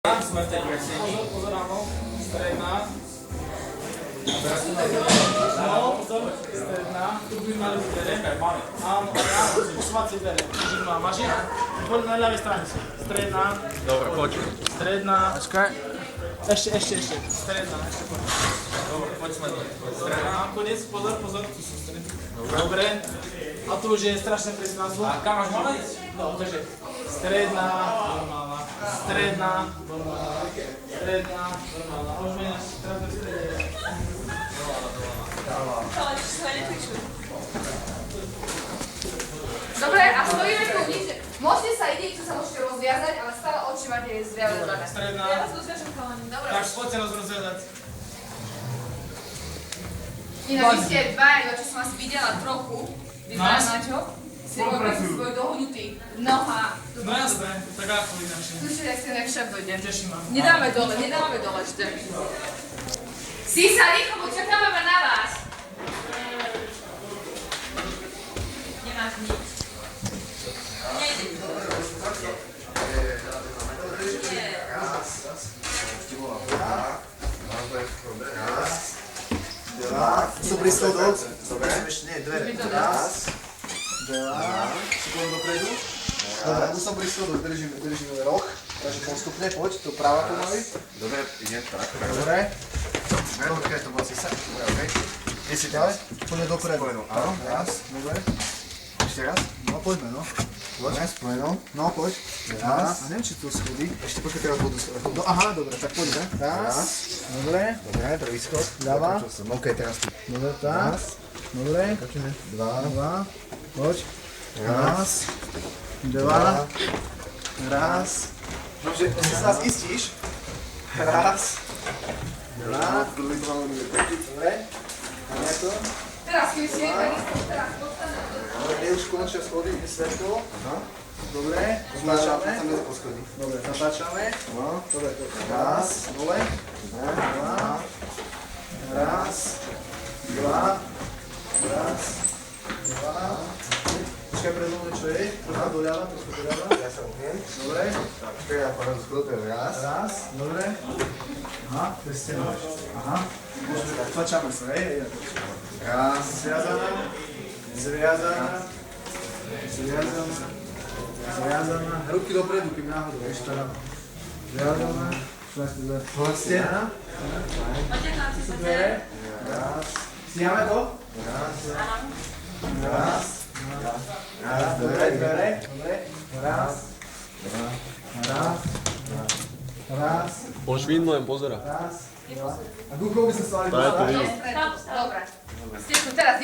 Tam sme v tej kresení. Pozor, áno. Stredná. No, pozor, stredná. Tu by mali byť dvere. Áno, a ja posúvacie dvere. Žík má mažík. Poď na ľavej strane. Stredná. Dobre, poď. Stredná. Počkaj. Ešte. Stredná, ešte poď. Dobre, poď sme dole. Stredná. Koniec, pozor, tu sú strední. Dobre. A tu už je strašne presný názov. A kam máš malé ísť? No, takže stredná, normálna. Stredná, normálna. Stredná, normálna. A už mi teraz v strede. Dobre, a stojíme tu nič. Môžete sa idieť, tu sa môžete rozviazať, ale stále oči máte zviazané. Stredná. Ja vás rozviažem chalani. Dobre. Tak poďte nás rozvedať. Inak vy ste dvaja, čo som vás videla trochu. Vy dvaja, Maťo, ste svoj dohodnutý v nohách. No jasné, tak ako inakšie. Slyšite, jak ste nejak šéf dojde. Teší ma. Nedáme dole ešte. Sísa, rýchlo, čakávame na vás. Nemáš nič. Nejde. Sú príschodov. Dobre. Ešte nie, dvere. Raz. Dva. Si poďme dopredu. Dobre, tu som príschodov, držím roh. Takže postupne, poď, to práva pomaly. Dobre, idem tak. Dobre. Počkaj, to bola Sisa. Dobre, okej. Kde si ďalej? Poďme dopredu. Áno, raz. Dobre. Ešte raz. No, poďme, no. Poď, spojenom. No, poď. Raz. A neviem, či to schodí. Ešte počkaj, teraz budú schodí. No, aha, dobre, tak poďme. Raz. Dobre. Dobre, prvý schod. Ľava. OK, teraz ty. Dobre, tak. Dobre. Dva. Poď. Raz. Dva. Raz. Nože, si sa nás istíš. Raz. Dva. Dobre. Máme to. Teraz, keby ste takisto, teraz podstane. Dobre, kde už končia schody, kde svetlo. Dobre, natáčame. Dobre, natáčame. Dobre, raz, dole. Dva. Raz. Dva. Raz. Dva. Počkaj, predo mnou čo je? Trocha doľava, trošku doľava. Ja sa umiem. Dobre. Tak, počkaj, ja pôjdem sklotujem. Raz. Raz, dobre. Aha, to je stena. Aha. Môžeme tak, tlačame sa, hej. Raz. Zviazaná. Zviazaná. Ruky dopredu, kým náhodou, vieš, to dáva. Zviazaná. Stena. Tu sú dvere. Raz. Stíhame to? Raz. Raz. Raz. Dobre, dvere. Dobre. Raz. Raz. Raz. On švindlo len pozera. Raz. A duchov by sa stali. To je to Dobre. Ste tu teraz.